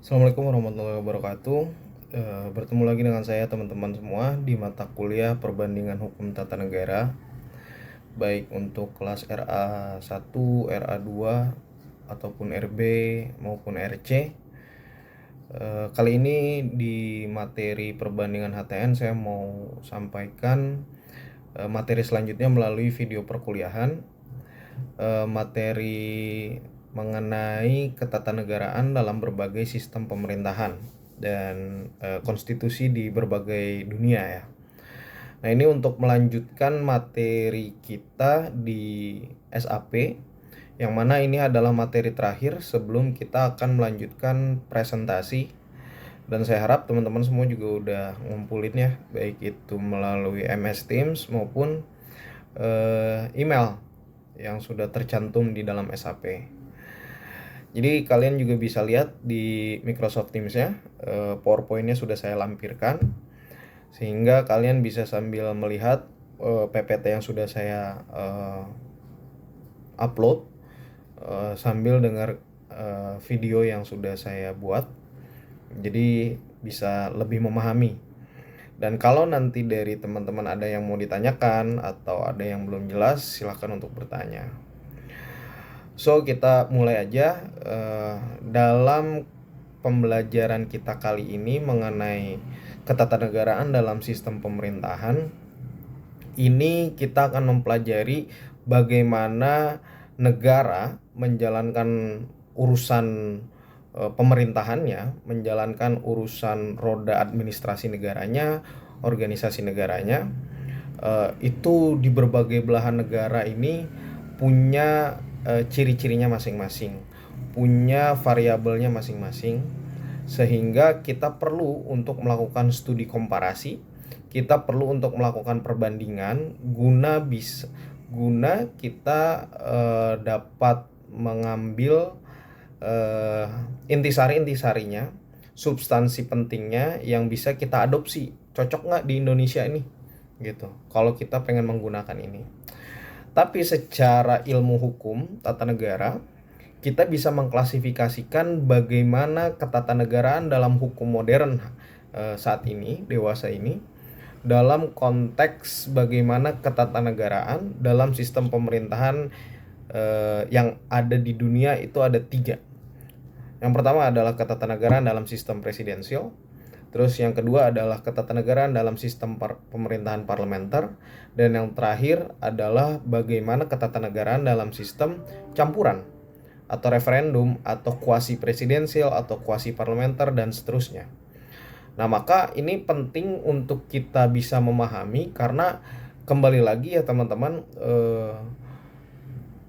Assalamualaikum warahmatullahi wabarakatuh. Bertemu lagi dengan saya teman-teman semua di mata kuliah Perbandingan Hukum Tata Negara, baik untuk kelas RA1, RA2, ataupun RB maupun RC. Kali ini di materi perbandingan HTN saya mau sampaikan materi selanjutnya melalui video perkuliahan, materi mengenai ketatanegaraan dalam berbagai sistem pemerintahan dan konstitusi di berbagai dunia ya. Nah, ini untuk melanjutkan materi kita di SAP, yang mana ini adalah materi terakhir sebelum kita akan melanjutkan presentasi. Dan saya harap teman-teman semua juga udah ngumpulin ya, baik itu melalui MS Teams maupun email yang sudah tercantum di dalam SAP. Jadi kalian juga bisa lihat di Microsoft Teams ya, PowerPoint-nya sudah saya lampirkan, sehingga kalian bisa sambil melihat PPT yang sudah saya upload, sambil dengar video yang sudah saya buat, jadi bisa lebih memahami. Dan kalau nanti dari teman-teman ada yang mau ditanyakan atau ada yang belum jelas, silahkan untuk bertanya. So, kita mulai aja. Dalam pembelajaran kita kali ini mengenai ketatanegaraan dalam sistem pemerintahan, ini kita akan mempelajari bagaimana negara menjalankan urusan pemerintahannya, menjalankan urusan roda administrasi negaranya, organisasi negaranya. Itu di berbagai belahan negara ini punya ciri-cirinya masing-masing, punya variabelnya masing-masing, sehingga kita perlu untuk melakukan studi komparasi, kita perlu untuk melakukan perbandingan guna kita dapat mengambil intisari-intisarinya, substansi pentingnya yang bisa kita adopsi. Cocok nggak di Indonesia ini? Gitu. Kalau kita pengen menggunakan ini. Tapi secara ilmu hukum tata negara, kita bisa mengklasifikasikan bagaimana ketatanegaraan dalam hukum modern saat ini, dewasa ini, dalam konteks bagaimana ketatanegaraan dalam sistem pemerintahan yang ada di dunia itu ada 3. Yang pertama adalah ketatanegaraan dalam sistem presidensial. Terus yang kedua adalah ketatanegaraan dalam sistem pemerintahan parlementer. Dan yang terakhir adalah bagaimana ketatanegaraan dalam sistem campuran atau referendum atau kuasi presidensial atau kuasi parlementer dan seterusnya. Nah, maka ini penting untuk kita bisa memahami karena kembali lagi ya teman-teman,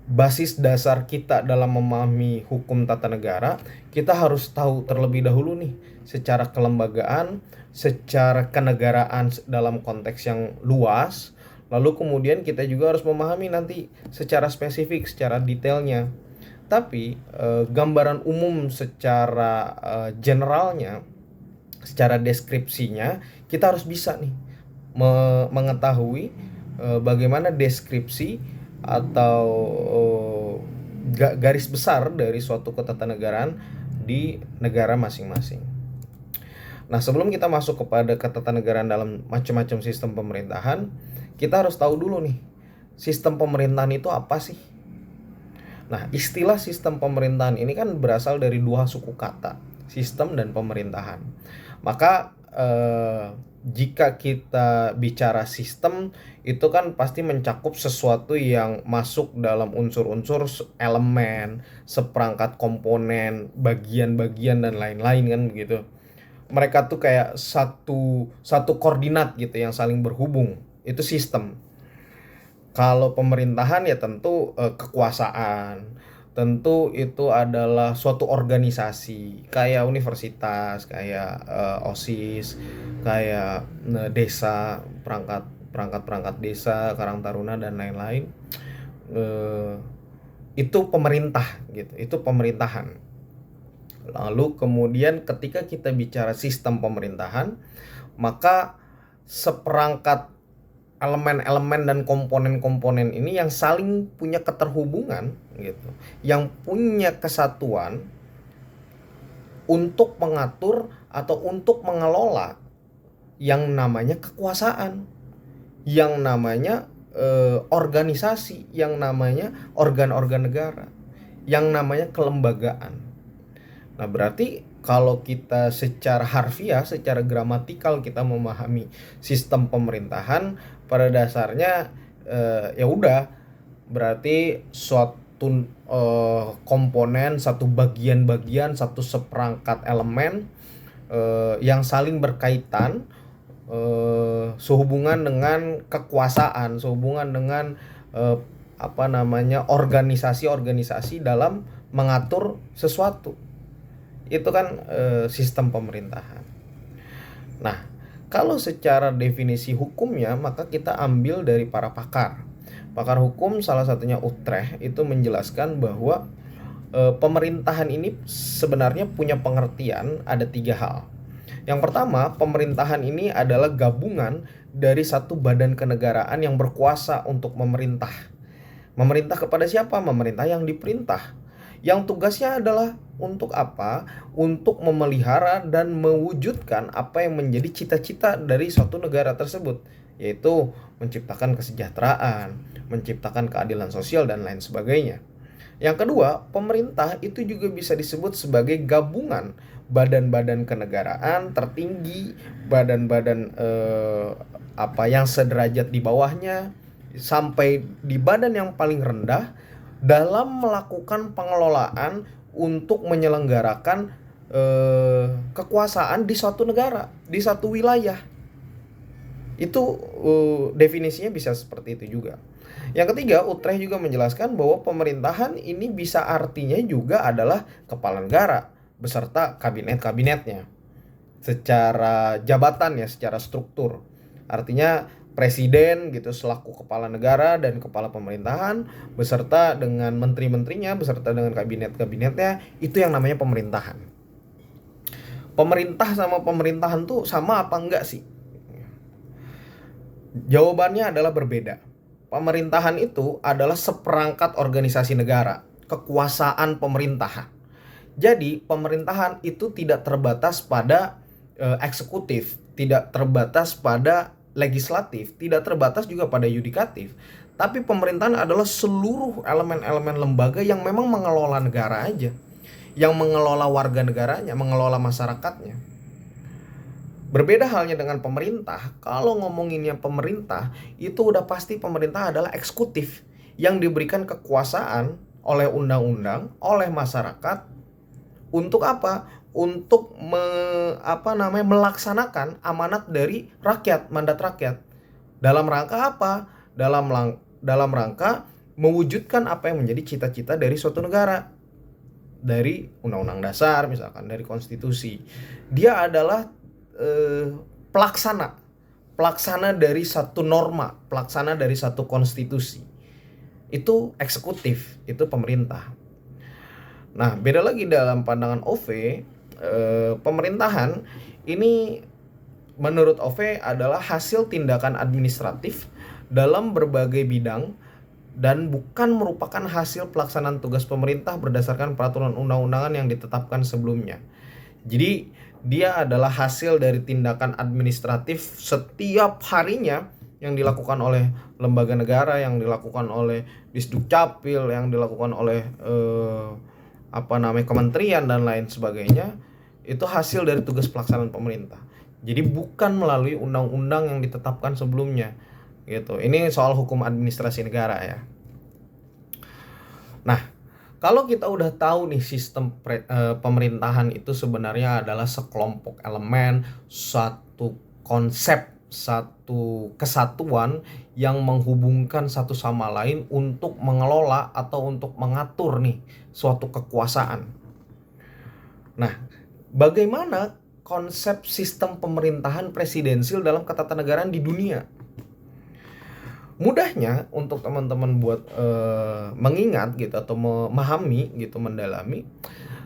basis dasar kita dalam memahami hukum tata negara, kita harus tahu terlebih dahulu nih secara kelembagaan, secara kenegaraan dalam konteks yang luas, lalu kemudian kita juga harus memahami nanti secara spesifik, secara detailnya. Tapi gambaran umum secara generalnya, secara deskripsinya, kita harus bisa nih mengetahui bagaimana deskripsi atau garis besar dari suatu ketatanegaraan di negara masing-masing. Nah, sebelum kita masuk kepada ketatanegaraan dalam macam-macam sistem pemerintahan, kita harus tahu dulu nih, sistem pemerintahan itu apa sih? Nah, istilah sistem pemerintahan ini kan berasal dari 2 suku kata, sistem dan pemerintahan. Maka jika kita bicara sistem, itu kan pasti mencakup sesuatu yang masuk dalam unsur-unsur elemen, seperangkat komponen, bagian-bagian dan lain-lain kan begitu. Mereka tuh kayak satu koordinat gitu yang saling berhubung. Itu sistem. Kalau pemerintahan ya tentu kekuasaan. Tentu itu adalah suatu organisasi kayak universitas, kayak OSIS, kayak desa, perangkat desa, Karang Taruna dan lain-lain. Itu pemerintah gitu, itu pemerintahan. Lalu kemudian ketika kita bicara sistem pemerintahan, maka seperangkat elemen-elemen dan komponen-komponen ini yang saling punya keterhubungan gitu, yang punya kesatuan, untuk mengatur atau untuk mengelola yang namanya kekuasaan, yang namanya organisasi, yang namanya organ-organ negara, yang namanya kelembagaan. Nah, berarti kalau kita secara harfiah, secara gramatikal kita memahami sistem pemerintahan, pada dasarnya ya udah, berarti suatu komponen, satu bagian-bagian, satu seperangkat elemen yang saling berkaitan, sehubungan dengan kekuasaan, sehubungan dengan organisasi-organisasi dalam mengatur sesuatu. Itu kan sistem pemerintahan. Nah, kalau secara definisi hukumnya, maka kita ambil dari para pakar. Pakar hukum salah satunya Utrecht itu menjelaskan bahwa pemerintahan ini sebenarnya punya pengertian ada 3 hal. Yang pertama, pemerintahan ini adalah gabungan dari satu badan kenegaraan yang berkuasa untuk memerintah. Memerintah kepada siapa? Memerintah yang diperintah. Yang tugasnya adalah untuk apa? Untuk memelihara dan mewujudkan apa yang menjadi cita-cita dari suatu negara tersebut, yaitu menciptakan kesejahteraan, menciptakan keadilan sosial, dan lain sebagainya. Yang kedua, pemerintah itu juga bisa disebut sebagai gabungan badan-badan kenegaraan tertinggi, badan-badan yang sederajat di bawahnya, sampai di badan yang paling rendah, dalam melakukan pengelolaan untuk menyelenggarakan kekuasaan di suatu negara, di satu wilayah. Itu definisinya bisa seperti itu juga. Yang ketiga, Utrecht juga menjelaskan bahwa pemerintahan ini bisa artinya juga adalah kepala negara beserta kabinet-kabinetnya secara jabatan ya, secara struktur. Artinya presiden gitu selaku kepala negara dan kepala pemerintahan beserta dengan menteri-menterinya, beserta dengan kabinet-kabinetnya, itu yang namanya pemerintahan. Pemerintah sama pemerintahan tuh sama apa enggak sih? Jawabannya adalah berbeda. Pemerintahan itu adalah seperangkat organisasi negara, kekuasaan pemerintahan. Jadi pemerintahan itu tidak terbatas pada eksekutif, tidak terbatas pada legislatif, tidak terbatas juga pada yudikatif. Tapi pemerintahan adalah seluruh elemen-elemen lembaga yang memang mengelola negara aja, yang mengelola warga negaranya, mengelola masyarakatnya. Berbeda halnya dengan pemerintah. Kalau ngomonginnya pemerintah, itu udah pasti pemerintah adalah eksekutif yang diberikan kekuasaan oleh undang-undang, oleh masyarakat. Untuk apa? Untuk melaksanakan amanat dari rakyat, mandat rakyat. Dalam rangka apa? Dalam rangka mewujudkan apa yang menjadi cita-cita dari suatu negara. Dari undang-undang dasar misalkan, dari konstitusi. Dia adalah pelaksana dari satu norma, pelaksana dari satu konstitusi. Itu eksekutif, itu pemerintah. Nah, beda lagi dalam pandangan OV, pemerintahan ini menurut OV adalah hasil tindakan administratif dalam berbagai bidang dan bukan merupakan hasil pelaksanaan tugas pemerintah berdasarkan peraturan undang-undangan yang ditetapkan sebelumnya. Jadi dia adalah hasil dari tindakan administratif setiap harinya yang dilakukan oleh lembaga negara, yang dilakukan oleh Disdukcapil, yang dilakukan oleh kementerian dan lain sebagainya. Itu hasil dari tugas pelaksanaan pemerintah. Jadi bukan melalui undang-undang yang ditetapkan sebelumnya gitu. Ini soal hukum administrasi negara ya. Nah, kalau kita udah tahu nih sistem pemerintahan itu sebenarnya adalah sekelompok elemen, satu konsep, satu kesatuan yang menghubungkan satu sama lain untuk mengelola atau untuk mengatur nih suatu kekuasaan. Nah, bagaimana konsep sistem pemerintahan presidensil dalam ketatanegaraan di dunia? Mudahnya untuk teman-teman buat mengingat gitu atau memahami gitu, mendalami,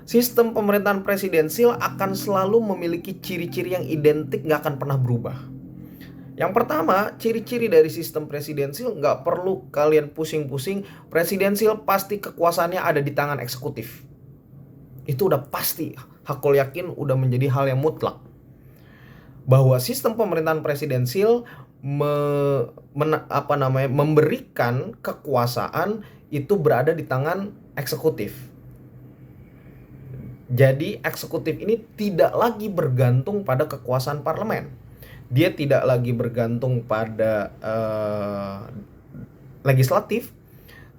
sistem pemerintahan presidensil akan selalu memiliki ciri-ciri yang identik, gak akan pernah berubah. Yang pertama, ciri-ciri dari sistem presidensil gak perlu kalian pusing-pusing. Presidensil pasti kekuasaannya ada di tangan eksekutif. Itu udah pasti, hakul yakin udah menjadi hal yang mutlak bahwa sistem pemerintahan presidensil memberikan kekuasaan itu berada di tangan eksekutif. Jadi eksekutif ini tidak lagi bergantung pada kekuasaan parlemen. Dia tidak lagi bergantung pada legislatif,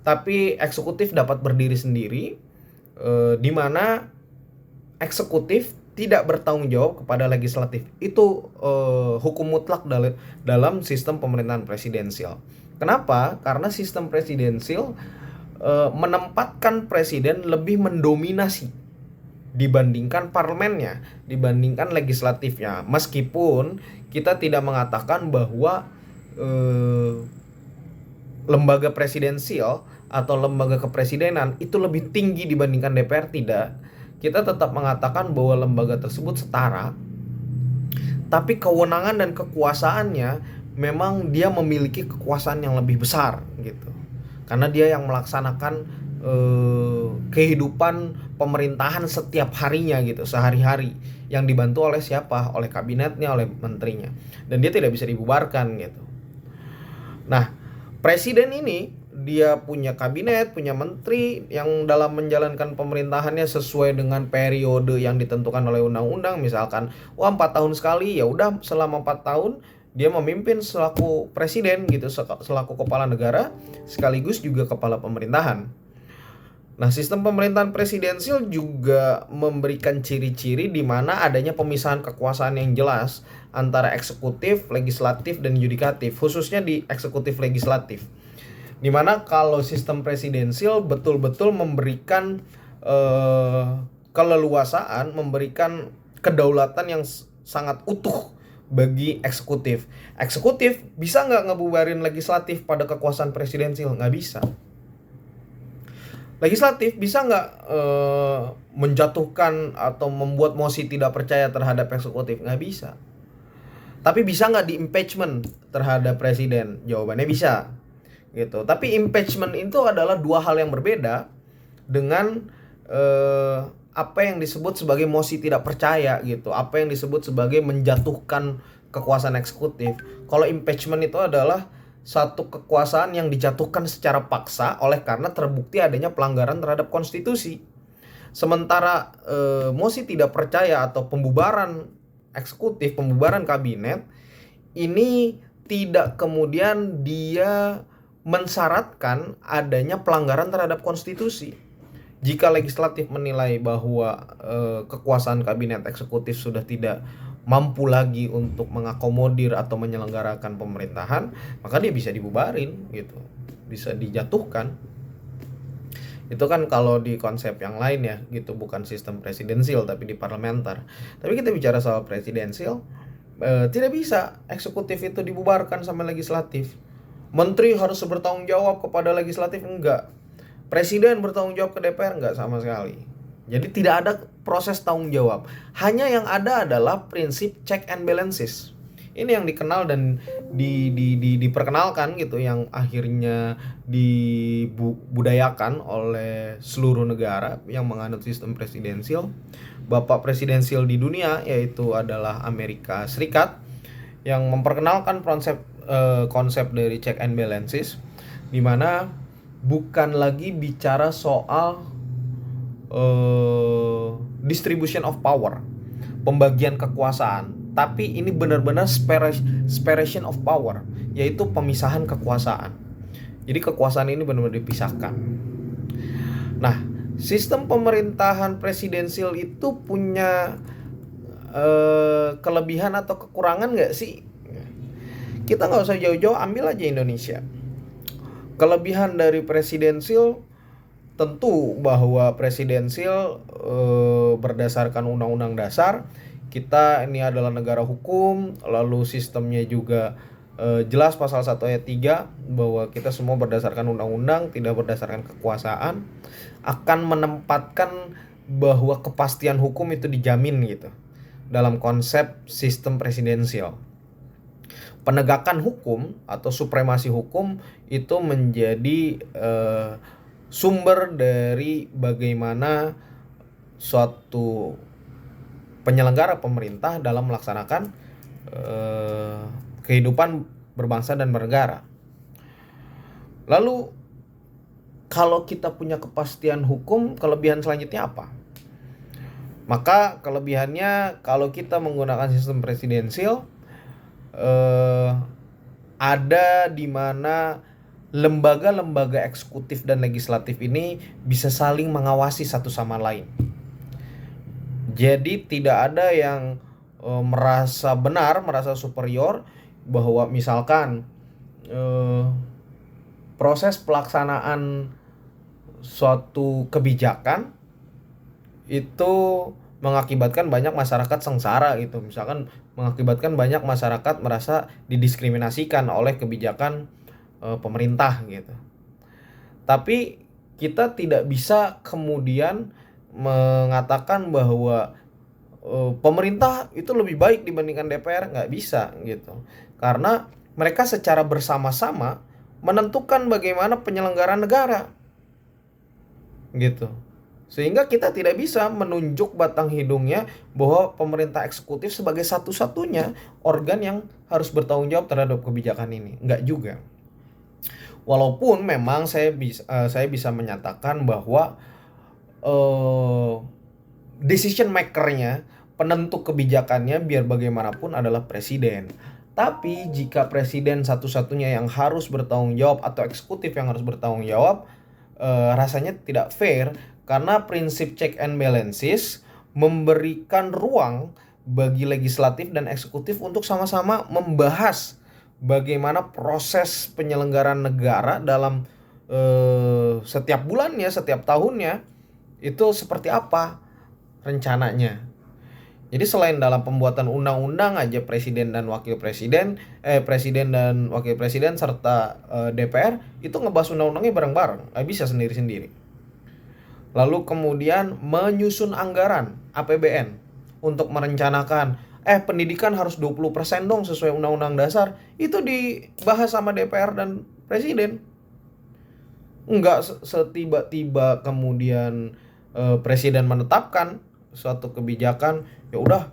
tapi eksekutif dapat berdiri sendiri, di mana eksekutif tidak bertanggung jawab kepada legislatif. Itu hukum mutlak dalam sistem pemerintahan presidensial. Kenapa? Karena sistem presidensial menempatkan presiden lebih mendominasi dibandingkan parlemennya, dibandingkan legislatifnya. Meskipun kita tidak mengatakan bahwa lembaga presidensial atau lembaga kepresidenan itu lebih tinggi dibandingkan DPR, tidak. Kita tetap mengatakan bahwa lembaga tersebut setara, tapi kewenangan dan kekuasaannya memang dia memiliki kekuasaan yang lebih besar gitu, karena dia yang melaksanakan kehidupan pemerintahan setiap harinya gitu, sehari-hari, yang dibantu oleh siapa? Oleh kabinetnya, oleh menterinya, dan dia tidak bisa dibubarkan gitu. Nah, presiden ini dia punya kabinet, punya menteri yang dalam menjalankan pemerintahannya sesuai dengan periode yang ditentukan oleh undang-undang. Misalkan 4 tahun sekali, ya udah selama 4 tahun dia memimpin selaku presiden gitu, selaku kepala negara sekaligus juga kepala pemerintahan. Nah, sistem pemerintahan presidensial juga memberikan ciri-ciri di mana adanya pemisahan kekuasaan yang jelas antara eksekutif, legislatif, dan yudikatif, khususnya di eksekutif legislatif. Dimana kalau sistem presidensial betul-betul memberikan keleluasaan, memberikan kedaulatan yang sangat utuh bagi eksekutif. Eksekutif bisa nggak ngebubarin legislatif pada kekuasaan presidensial? Nggak bisa. Legislatif bisa nggak menjatuhkan atau membuat mosi tidak percaya terhadap eksekutif? Nggak bisa. Tapi bisa nggak di impeachment terhadap presiden? Jawabannya bisa. Gitu. Tapi impeachment itu adalah dua hal yang berbeda dengan apa yang disebut sebagai mosi tidak percaya gitu, apa yang disebut sebagai menjatuhkan kekuasaan eksekutif. Kalau impeachment itu adalah satu kekuasaan yang dijatuhkan secara paksa oleh karena terbukti adanya pelanggaran terhadap konstitusi. Sementara mosi tidak percaya atau pembubaran eksekutif, pembubaran kabinet, ini tidak kemudian dia mensyaratkan adanya pelanggaran terhadap konstitusi. Jika legislatif menilai bahwa kekuasaan kabinet eksekutif sudah tidak mampu lagi untuk mengakomodir atau menyelenggarakan pemerintahan, maka dia bisa dibubarin gitu, bisa dijatuhkan. Itu kan kalau di konsep yang lain ya gitu, bukan sistem presidensial tapi di parlementer. Tapi kita bicara soal presidensial, tidak bisa eksekutif itu dibubarkan sama legislatif. Menteri harus bertanggung jawab kepada legislatif, enggak. Presiden bertanggung jawab ke DPR, enggak sama sekali. Jadi tidak ada proses tanggung jawab. Hanya yang ada adalah prinsip check and balances. Ini yang dikenal dan diperkenalkan gitu, yang akhirnya dibudayakan oleh seluruh negara yang menganut sistem presidensial. Bapak presidensial di dunia yaitu adalah Amerika Serikat yang memperkenalkan konsep dari check and balances, di mana bukan lagi bicara soal distribution of power, pembagian kekuasaan, tapi ini benar-benar separation of power, yaitu pemisahan kekuasaan. Jadi kekuasaan ini benar-benar dipisahkan. Nah, sistem pemerintahan presidensial itu punya kelebihan atau kekurangan nggak sih? Kita nggak usah jauh-jauh, ambil aja Indonesia. Kelebihan dari presidensial tentu bahwa presidensial berdasarkan undang-undang dasar, kita ini adalah negara hukum, lalu sistemnya juga jelas pasal 1 ayat 3 bahwa kita semua berdasarkan undang-undang, tidak berdasarkan kekuasaan, akan menempatkan bahwa kepastian hukum itu dijamin gitu dalam konsep sistem presidensial. Penegakan hukum atau supremasi hukum itu menjadi sumber dari bagaimana suatu penyelenggara pemerintah dalam melaksanakan kehidupan berbangsa dan bernegara. Lalu kalau kita punya kepastian hukum, kelebihan selanjutnya apa? Maka kelebihannya kalau kita menggunakan sistem presidensial, ada di mana lembaga-lembaga eksekutif dan legislatif ini bisa saling mengawasi satu sama lain. Jadi tidak ada yang merasa benar, merasa superior, bahwa misalkan proses pelaksanaan suatu kebijakan itu mengakibatkan banyak masyarakat sengsara gitu. Misalkan mengakibatkan banyak masyarakat merasa didiskriminasikan oleh kebijakan pemerintah gitu. Tapi kita tidak bisa kemudian mengatakan bahwa pemerintah itu lebih baik dibandingkan DPR, nggak bisa gitu. Karena mereka secara bersama-sama menentukan bagaimana penyelenggaraan negara gitu. Sehingga kita tidak bisa menunjuk batang hidungnya bahwa pemerintah eksekutif sebagai satu-satunya organ yang harus bertanggung jawab terhadap kebijakan ini. Enggak juga. Walaupun memang saya bisa menyatakan bahwa decision makernya, penentu kebijakannya biar bagaimanapun adalah presiden. Tapi jika presiden satu-satunya yang harus bertanggung jawab atau eksekutif yang harus bertanggung jawab, rasanya tidak fair, karena prinsip check and balances memberikan ruang bagi legislatif dan eksekutif untuk sama-sama membahas bagaimana proses penyelenggaraan negara dalam setiap bulannya, setiap tahunnya itu seperti apa rencananya. Jadi selain dalam pembuatan undang-undang aja presiden dan wakil presiden, presiden dan wakil presiden serta DPR itu ngebahas undang-undangnya bareng-bareng, nggak bisa sendiri-sendiri. Lalu kemudian menyusun anggaran APBN untuk merencanakan pendidikan harus 20% dong sesuai undang-undang dasar. Itu dibahas sama DPR dan presiden. Enggak setiba-tiba kemudian presiden menetapkan suatu kebijakan, ya udah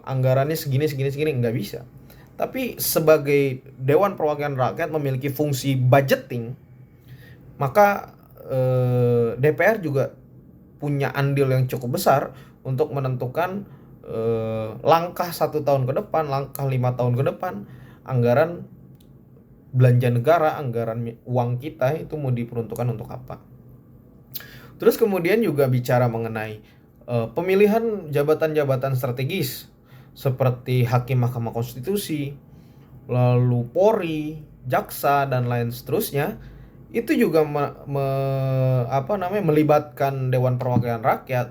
anggarannya segini nggak bisa. Tapi sebagai Dewan Perwakilan Rakyat memiliki fungsi budgeting, maka DPR juga punya andil yang cukup besar untuk menentukan langkah 1 tahun ke depan, langkah 5 tahun ke depan, anggaran belanja negara, anggaran uang kita itu mau diperuntukkan untuk apa. Terus kemudian juga bicara mengenai pemilihan jabatan-jabatan strategis seperti Hakim Mahkamah Konstitusi, lalu Polri, Jaksa dan lain seterusnya, itu juga melibatkan Dewan Perwakilan Rakyat.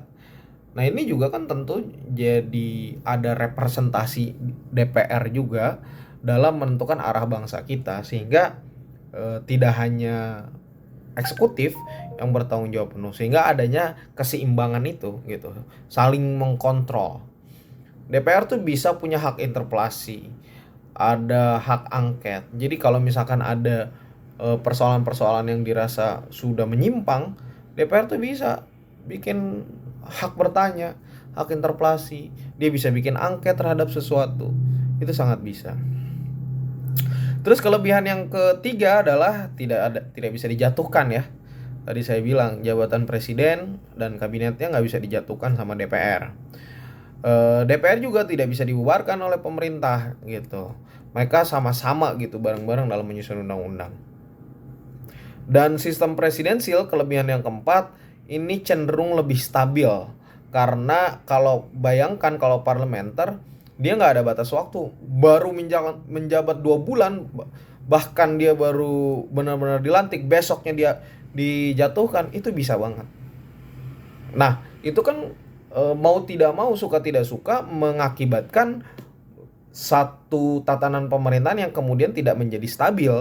Nah ini juga kan tentu jadi ada representasi DPR juga dalam menentukan arah bangsa kita, sehingga tidak hanya eksekutif yang bertanggung jawab penuh, sehingga adanya keseimbangan itu gitu, saling mengkontrol. DPR tuh bisa punya hak interpelasi, ada hak angket. Jadi kalau misalkan ada persoalan-persoalan yang dirasa sudah menyimpang, DPR tuh bisa bikin hak bertanya, hak interpelasi. Dia bisa bikin angket terhadap sesuatu. Itu sangat bisa. Terus kelebihan yang ketiga adalah tidak bisa dijatuhkan ya. Tadi saya bilang jabatan presiden dan kabinetnya nggak bisa dijatuhkan sama DPR. DPR juga tidak bisa dibubarkan oleh pemerintah gitu. Mereka sama-sama gitu bareng-bareng dalam menyusun undang-undang. Dan sistem presidensial, kelebihan yang keempat, ini cenderung lebih stabil. Karena bayangkan kalau parlementer, dia nggak ada batas waktu. Baru menjabat 2 bulan, bahkan dia baru benar-benar dilantik, besoknya dia dijatuhkan, itu bisa banget. Nah, itu kan mau tidak mau, suka tidak suka, mengakibatkan satu tatanan pemerintahan yang kemudian tidak menjadi stabil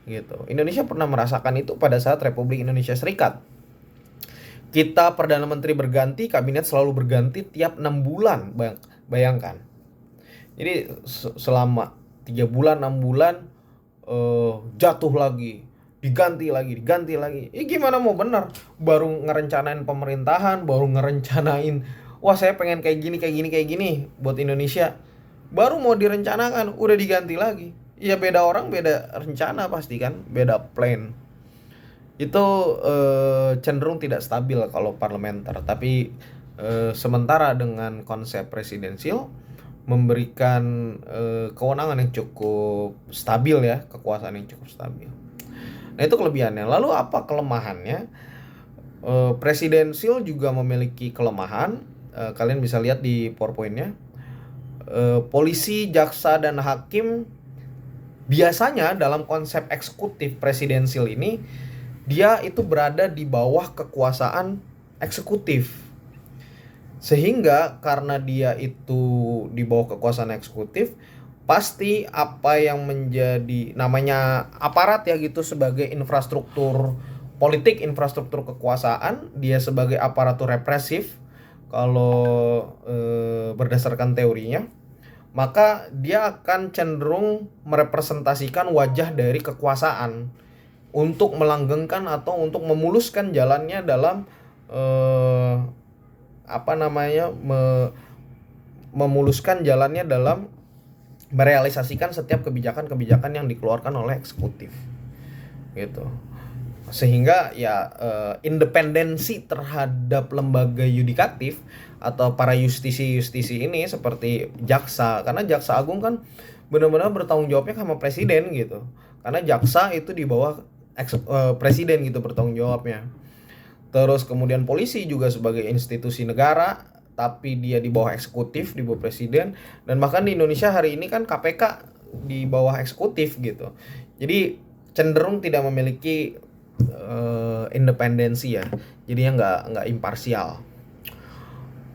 gitu. Indonesia pernah merasakan itu pada saat Republik Indonesia Serikat. Kita Perdana Menteri berganti, kabinet selalu berganti tiap 6 bulan. Bayangkan. Jadi selama 3 bulan, 6 bulan jatuh lagi, diganti lagi. Gimana mau benar? Baru ngerencanain pemerintahan, baru ngerencanain wah saya pengen kayak gini kayak gini kayak gini buat Indonesia, baru mau direncanakan udah diganti lagi. Ya beda orang beda rencana pasti kan, beda plan. Itu cenderung tidak stabil kalau parlementer. Tapi sementara dengan konsep presidensial memberikan kewenangan yang cukup stabil ya, kekuasaan yang cukup stabil. Nah itu kelebihannya. Lalu apa kelemahannya? Presidensial juga memiliki kelemahan. Kalian bisa lihat di PowerPoint-nya. Polisi, jaksa, dan hakim biasanya dalam konsep eksekutif presidensial ini dia itu berada di bawah kekuasaan eksekutif. Sehingga karena dia itu di bawah kekuasaan eksekutif, pasti apa yang menjadi namanya aparat ya gitu sebagai infrastruktur politik, infrastruktur kekuasaan, dia sebagai aparatur represif kalau berdasarkan teorinya, maka dia akan cenderung merepresentasikan wajah dari kekuasaan untuk melanggengkan atau untuk memuluskan jalannya dalam memuluskan jalannya dalam merealisasikan setiap kebijakan-kebijakan yang dikeluarkan oleh eksekutif gitu. Sehingga ya independensi terhadap lembaga yudikatif atau para justisi ini seperti jaksa, karena jaksa agung kan benar-benar bertanggung jawabnya sama presiden gitu, karena jaksa itu di bawah presiden gitu bertanggung jawabnya. Terus kemudian polisi juga sebagai institusi negara tapi dia di bawah eksekutif, di bawah presiden. Dan bahkan di Indonesia hari ini kan KPK di bawah eksekutif gitu. Jadi cenderung tidak memiliki independensi ya, jadinya nggak imparsial.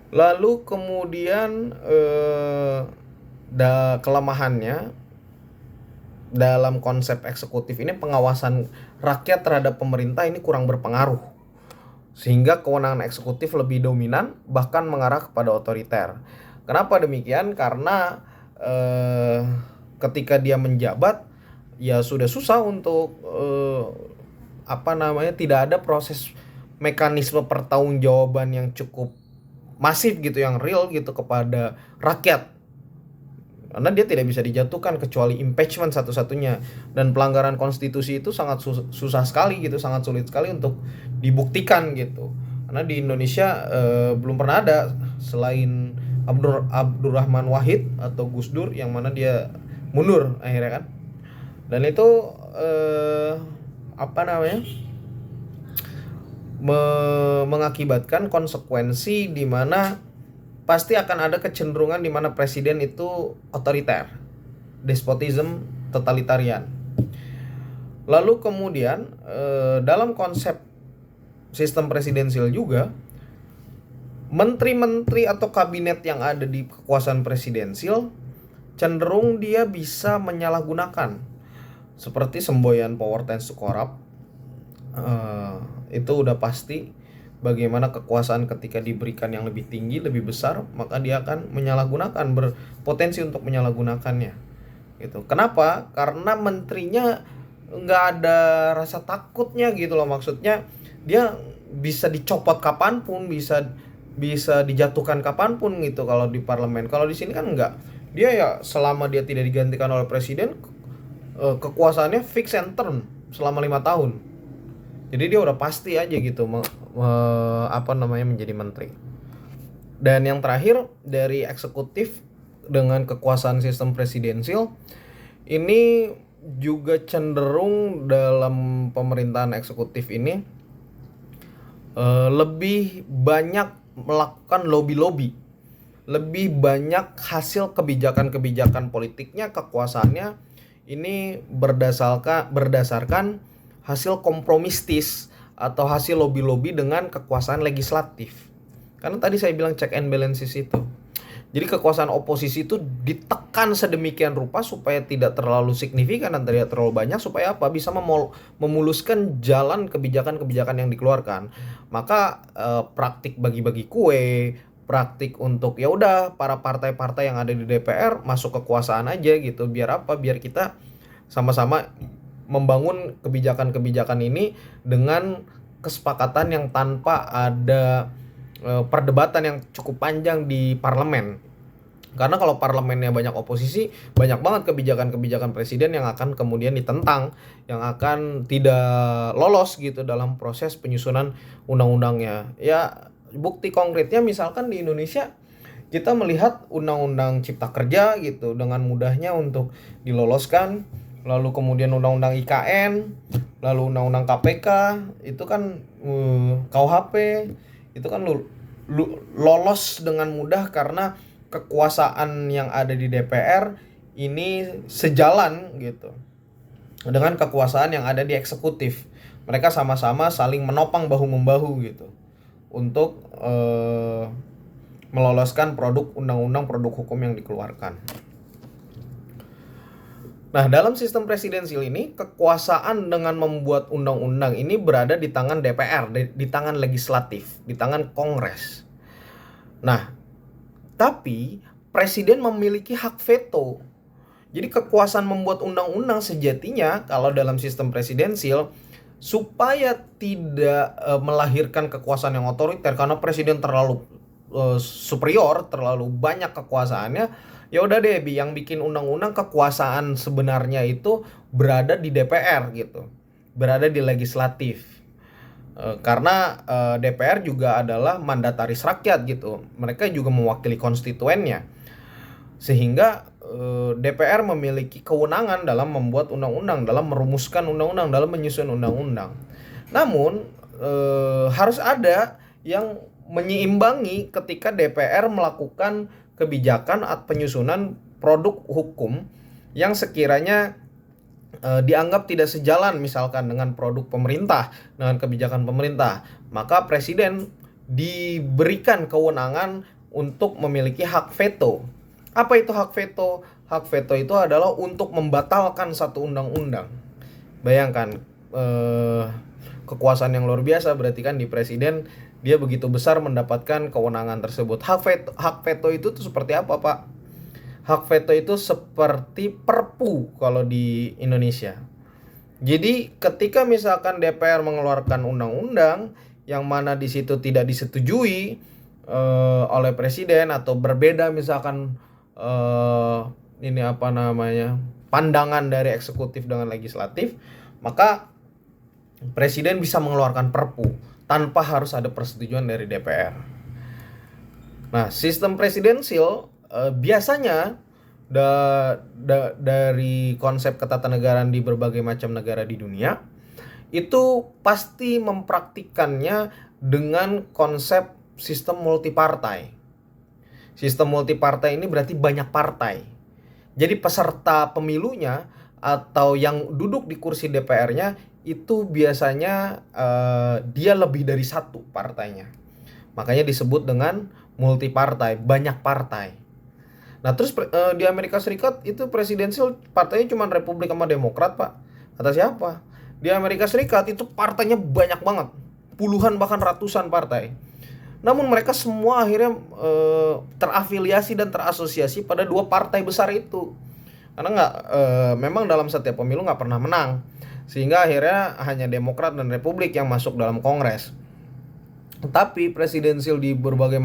Lalu kemudian kelemahannya dalam konsep eksekutif ini, pengawasan rakyat terhadap pemerintah ini kurang berpengaruh, sehingga kewenangan eksekutif lebih dominan bahkan mengarah kepada otoriter. Kenapa demikian? Karena ketika dia menjabat ya sudah susah untuk tidak ada proses mekanisme pertanggungjawaban yang cukup masif gitu, yang real gitu kepada rakyat. Karena dia tidak bisa dijatuhkan kecuali impeachment satu-satunya, dan pelanggaran konstitusi itu sangat susah sekali gitu, sangat sulit sekali untuk dibuktikan gitu. Karena di Indonesia belum pernah ada selain Abdurrahman Wahid atau Gus Dur yang mana dia mundur akhirnya kan. Dan itu mengakibatkan konsekuensi di mana pasti akan ada kecenderungan di mana presiden itu otoriter, despotism, totalitarian. Lalu kemudian dalam konsep sistem presidensial juga, menteri-menteri atau kabinet yang ada di kekuasaan presidensial cenderung dia bisa menyalahgunakan, seperti semboyan power tends to corrupt. Itu udah pasti. Bagaimana kekuasaan ketika diberikan yang lebih tinggi, lebih besar, maka dia akan menyalahgunakan, berpotensi untuk menyalahgunakannya gitu. Kenapa? Karena menterinya nggak ada rasa takutnya gitu loh. Maksudnya dia bisa dicopot kapanpun, bisa dijatuhkan kapanpun gitu kalau di parlemen. Kalau di sini kan enggak. Dia ya selama dia tidak digantikan oleh presiden, kekuasaannya fix and term selama 5 tahun. Jadi dia udah pasti aja gitu menjadi menteri. Dan yang terakhir, dari eksekutif dengan kekuasaan sistem presidensial ini juga cenderung dalam pemerintahan eksekutif ini lebih banyak melakukan lobby-lobby, lebih banyak hasil kebijakan-kebijakan politiknya, kekuasaannya ini berdasarkan hasil kompromistis atau hasil lobby-lobby dengan kekuasaan legislatif. Karena tadi saya bilang check and balances itu. Jadi kekuasaan oposisi itu ditekan sedemikian rupa supaya tidak terlalu signifikan dan tidak terlalu banyak, supaya apa? Bisa memuluskan jalan kebijakan-kebijakan yang dikeluarkan. Maka praktik bagi-bagi kue, praktik untuk ya udah para partai-partai yang ada di DPR masuk kekuasaan aja gitu. Biar apa? Biar kita sama-sama membangun kebijakan-kebijakan ini dengan kesepakatan yang tanpa ada perdebatan yang cukup panjang di parlemen. Karena kalau parlemennya banyak oposisi, banyak banget kebijakan-kebijakan presiden yang akan kemudian ditentang, yang akan tidak lolos gitu dalam proses penyusunan undang-undangnya. Ya, bukti konkretnya misalkan di Indonesia kita melihat undang-undang Cipta Kerja gitu dengan mudahnya untuk diloloskan, lalu kemudian undang-undang IKN, lalu undang-undang KPK, itu kan KUHP, itu kan lolos dengan mudah karena kekuasaan yang ada di DPR ini sejalan gitu dengan kekuasaan yang ada di eksekutif. Mereka sama-sama saling menopang bahu-membahu gitu untuk meloloskan produk undang-undang, produk hukum yang dikeluarkan. Nah, dalam sistem presidensial ini, kekuasaan dengan membuat undang-undang ini berada di tangan DPR, di tangan legislatif, di tangan Kongres. Nah, tapi presiden memiliki hak veto. Jadi kekuasaan membuat undang-undang sejatinya kalau dalam sistem presidensial supaya tidak melahirkan kekuasaan yang otoriter karena presiden terlalu superior, terlalu banyak kekuasaannya. Ya udah deh, yang bikin undang-undang kekuasaan sebenarnya itu berada di DPR gitu. Berada di legislatif. Karena DPR juga adalah mandataris rakyat gitu. Mereka juga mewakili konstituennya. Sehingga DPR memiliki kewenangan dalam membuat undang-undang, dalam merumuskan undang-undang, dalam menyusun undang-undang. Namun harus ada yang menyeimbangi ketika DPR melakukan kebijakan atau penyusunan produk hukum yang sekiranya dianggap tidak sejalan misalkan dengan produk pemerintah, dengan kebijakan pemerintah, maka presiden diberikan kewenangan untuk memiliki hak veto. Apa itu hak veto? Hak veto itu adalah untuk membatalkan satu undang-undang. Bayangkan kekuasaan yang luar biasa, berarti kan di presiden dia begitu besar mendapatkan kewenangan tersebut. Hak veto itu tuh seperti apa, Pak? Hak veto itu seperti perpu kalau di Indonesia. Jadi ketika misalkan DPR mengeluarkan undang-undang yang mana di situ tidak disetujui oleh presiden atau berbeda misalkan pandangan dari eksekutif dengan legislatif, maka presiden bisa mengeluarkan perpu tanpa harus ada persetujuan dari DPR. Nah, sistem presidensial biasanya dari konsep ketatanegaraan di berbagai macam negara di dunia itu pasti mempraktikkannya dengan konsep sistem multipartai. Sistem multipartai ini berarti banyak partai. Jadi peserta pemilunya atau yang duduk di kursi DPR-nya itu biasanya dia lebih dari satu partainya. Makanya disebut dengan multipartai, banyak partai. Nah terus di Amerika Serikat itu presidensial partainya cuma Republik sama Demokrat, Pak. Kata siapa? Di Amerika Serikat itu partainya banyak banget, puluhan bahkan ratusan partai. Namun mereka semua akhirnya terafiliasi dan terasosiasi pada dua partai besar itu. Karena memang dalam setiap pemilu nggak pernah menang, sehingga akhirnya hanya Demokrat dan Republik yang masuk dalam Kongres. Tapi presidensial di berbagai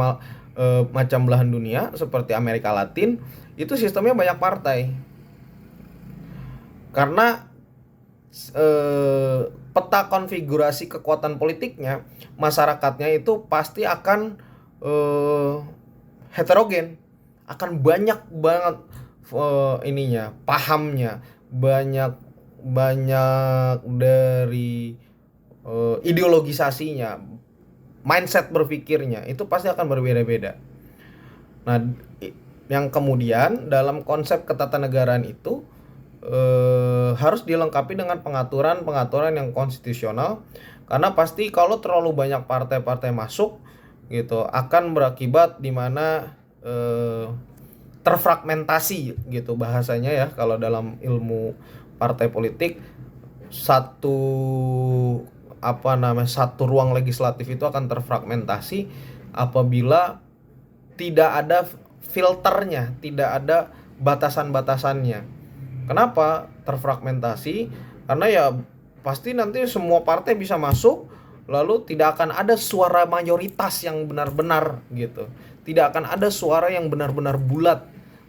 macam belahan dunia seperti Amerika Latin itu sistemnya banyak partai. Karena peta konfigurasi kekuatan politiknya, masyarakatnya itu pasti akan heterogen, akan banyak banget pahamnya, banyak dari ideologisasinya, mindset berpikirnya itu pasti akan berbeda-beda. Nah, yang kemudian dalam konsep ketatanegaraan itu harus dilengkapi dengan pengaturan yang konstitusional, karena pasti kalau terlalu banyak partai-partai masuk gitu akan berakibat di mana terfragmentasi gitu bahasanya ya kalau dalam ilmu partai politik. Satu ruang legislatif itu akan terfragmentasi apabila tidak ada filternya, tidak ada batasan-batasannya. Kenapa terfragmentasi? Karena ya pasti nanti semua partai bisa masuk, lalu tidak akan ada suara mayoritas yang benar-benar gitu. Tidak akan ada suara yang benar-benar bulat.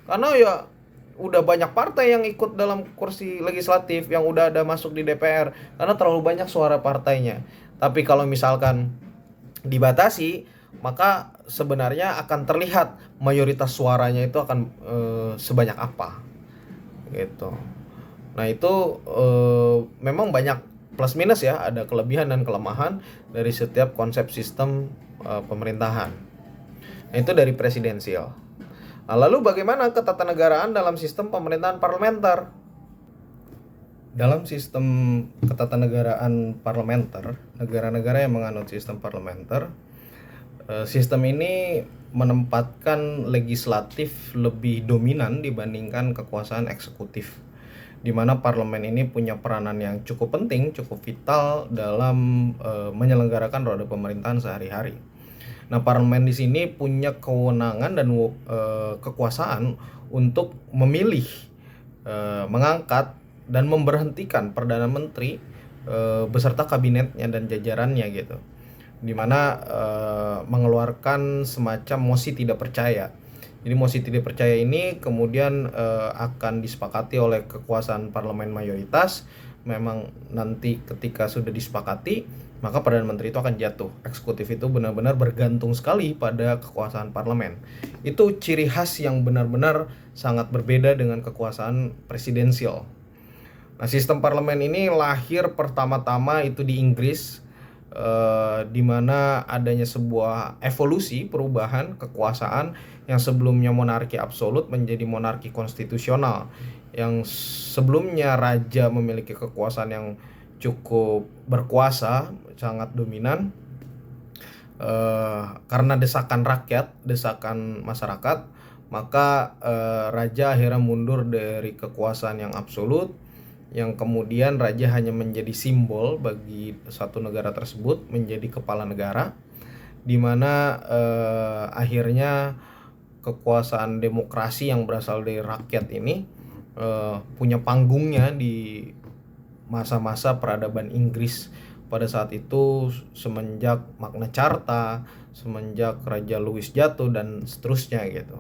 Karena ya udah banyak partai yang ikut dalam kursi legislatif, yang udah ada masuk di DPR, karena terlalu banyak suara partainya. Tapi kalau misalkan dibatasi, maka sebenarnya akan terlihat mayoritas suaranya itu akan sebanyak apa gitu. Nah itu memang banyak plus minus ya, ada kelebihan dan kelemahan dari setiap konsep sistem pemerintahan. Nah itu dari presidensial. Nah, lalu bagaimana ketatanegaraan dalam sistem pemerintahan parlementer? Dalam sistem ketatanegaraan parlementer, negara-negara yang menganut sistem parlementer, sistem ini menempatkan legislatif lebih dominan dibandingkan kekuasaan eksekutif, di mana parlemen ini punya peranan yang cukup penting, cukup vital dalam menyelenggarakan roda pemerintahan sehari-hari. Nah, parlemen di sini punya kewenangan dan kekuasaan untuk memilih, mengangkat dan memberhentikan perdana menteri beserta kabinetnya dan jajarannya gitu. Di mana mengeluarkan semacam mosi tidak percaya. Jadi mosi tidak percaya ini kemudian akan disepakati oleh kekuasaan parlemen mayoritas. Memang nanti ketika sudah disepakati, maka Perdana Menteri itu akan jatuh. Eksekutif itu benar-benar bergantung sekali pada kekuasaan parlemen. Itu ciri khas yang benar-benar sangat berbeda dengan kekuasaan presidensial. Nah, sistem parlemen ini lahir pertama-tama itu di Inggris, di mana adanya sebuah evolusi perubahan kekuasaan yang sebelumnya monarki absolut menjadi monarki konstitusional. Yang sebelumnya raja memiliki kekuasaan yang cukup berkuasa, sangat dominan, karena desakan rakyat, desakan masyarakat, maka raja akhirnya mundur dari kekuasaan yang absolut, yang kemudian raja hanya menjadi simbol bagi satu negara tersebut, menjadi kepala negara, di mana akhirnya kekuasaan demokrasi yang berasal dari rakyat ini punya panggungnya di masa-masa peradaban Inggris pada saat itu, semenjak Magna Carta, semenjak Raja Louis jatuh dan seterusnya gitu.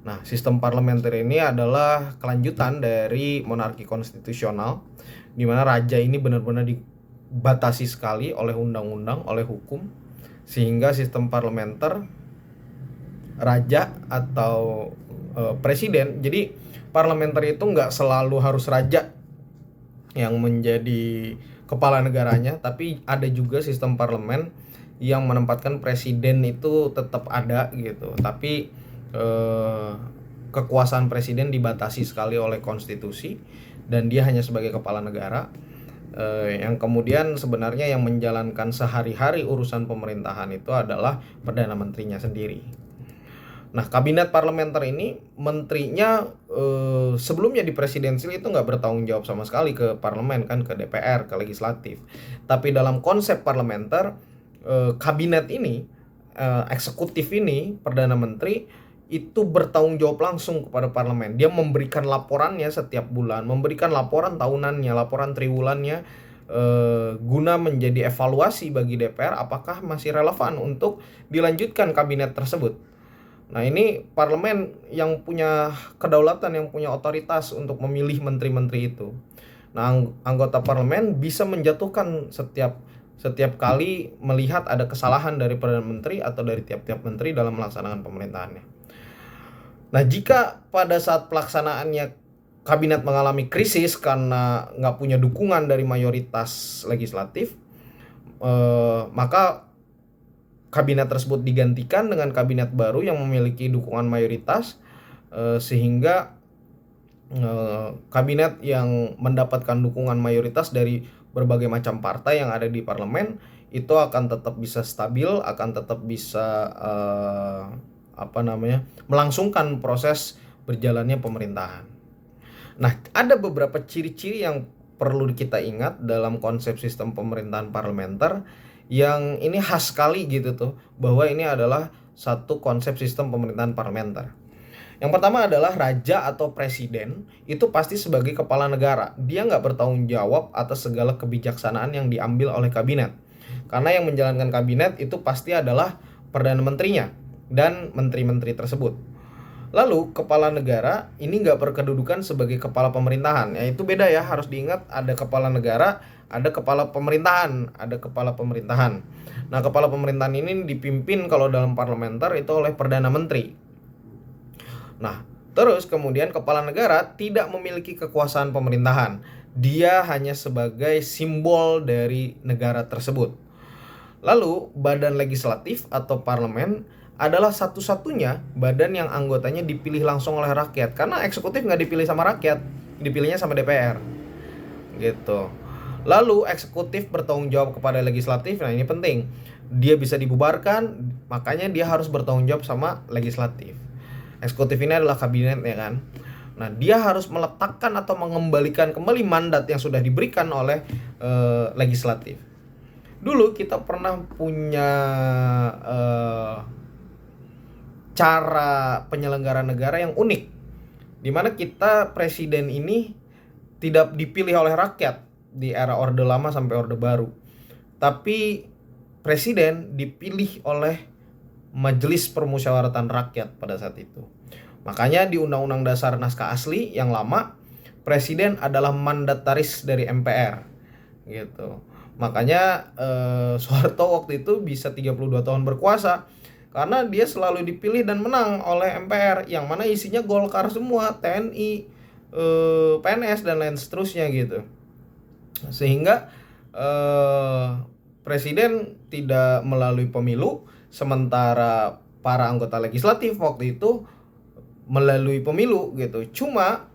Nah, sistem parlementer ini adalah kelanjutan dari monarki konstitusional, di mana raja ini benar-benar dibatasi sekali oleh undang-undang, oleh hukum, sehingga sistem parlementer raja atau presiden. Jadi parlementer itu nggak selalu harus raja yang menjadi kepala negaranya, tapi ada juga sistem parlemen yang menempatkan presiden itu tetap ada gitu, tapi kekuasaan presiden dibatasi sekali oleh konstitusi dan dia hanya sebagai kepala negara, yang kemudian sebenarnya yang menjalankan sehari-hari urusan pemerintahan itu adalah perdana menterinya sendiri. Nah, kabinet parlementer ini menterinya sebelumnya di presidensil itu nggak bertanggung jawab sama sekali ke parlemen kan, ke DPR, ke legislatif. Tapi dalam konsep parlementer, kabinet ini, eksekutif ini, perdana menteri itu bertanggung jawab langsung kepada parlemen. Dia memberikan laporannya setiap bulan, memberikan laporan tahunannya, laporan triwulannya, guna menjadi evaluasi bagi DPR apakah masih relevan untuk dilanjutkan kabinet tersebut. Nah, ini parlemen yang punya kedaulatan, yang punya otoritas untuk memilih menteri-menteri itu. Nah, anggota parlemen bisa menjatuhkan setiap kali melihat ada kesalahan dari perdana menteri atau dari tiap-tiap menteri dalam melaksanakan pemerintahannya. Nah, jika pada saat pelaksanaannya kabinet mengalami krisis karena nggak punya dukungan dari mayoritas legislatif, maka kabinet tersebut digantikan dengan kabinet baru yang memiliki dukungan mayoritas, sehingga kabinet yang mendapatkan dukungan mayoritas dari berbagai macam partai yang ada di parlemen itu akan tetap bisa stabil, akan tetap bisa melangsungkan proses berjalannya pemerintahan. Nah, ada beberapa ciri-ciri yang perlu kita ingat dalam konsep sistem pemerintahan parlementer yang ini khas sekali gitu tuh, bahwa ini adalah satu konsep sistem pemerintahan parlementer. Yang pertama adalah raja atau presiden itu pasti sebagai kepala negara. Dia nggak bertanggung jawab atas segala kebijaksanaan yang diambil oleh kabinet. Karena yang menjalankan kabinet itu pasti adalah Perdana Menterinya dan menteri-menteri tersebut. Lalu kepala negara ini nggak berkedudukan sebagai kepala pemerintahan. Ya itu beda ya, harus diingat, ada kepala negara, ada kepala pemerintahan, ada kepala pemerintahan. Nah, kepala pemerintahan ini dipimpin kalau dalam parlementer itu oleh Perdana Menteri. Nah, terus kemudian kepala negara tidak memiliki kekuasaan pemerintahan. Dia hanya sebagai simbol dari negara tersebut. Lalu, badan legislatif atau parlemen adalah satu-satunya badan yang anggotanya dipilih langsung oleh rakyat. Karena eksekutif nggak dipilih sama rakyat, dipilihnya sama DPR. Gitu. Lalu, eksekutif bertanggung jawab kepada legislatif. Nah, ini penting. Dia bisa dibubarkan, makanya dia harus bertanggung jawab sama legislatif. Eksekutif ini adalah kabinet, ya kan. Nah, dia harus meletakkan atau mengembalikan kembali mandat yang sudah diberikan oleh legislatif. Dulu kita pernah punya cara penyelenggaraan negara yang unik, di mana kita presiden ini tidak dipilih oleh rakyat di era Orde Lama sampai Orde Baru, tapi presiden dipilih oleh Majelis Permusyawaratan Rakyat pada saat itu. Makanya di Undang-Undang Dasar naskah asli yang lama, presiden adalah mandataris dari MPR gitu. Makanya Soeharto waktu itu bisa 32 tahun berkuasa karena dia selalu dipilih dan menang oleh MPR, yang mana isinya Golkar semua, TNI, PNS dan lain seterusnya gitu. Sehingga presiden tidak melalui pemilu, sementara para anggota legislatif waktu itu melalui pemilu gitu. Cuma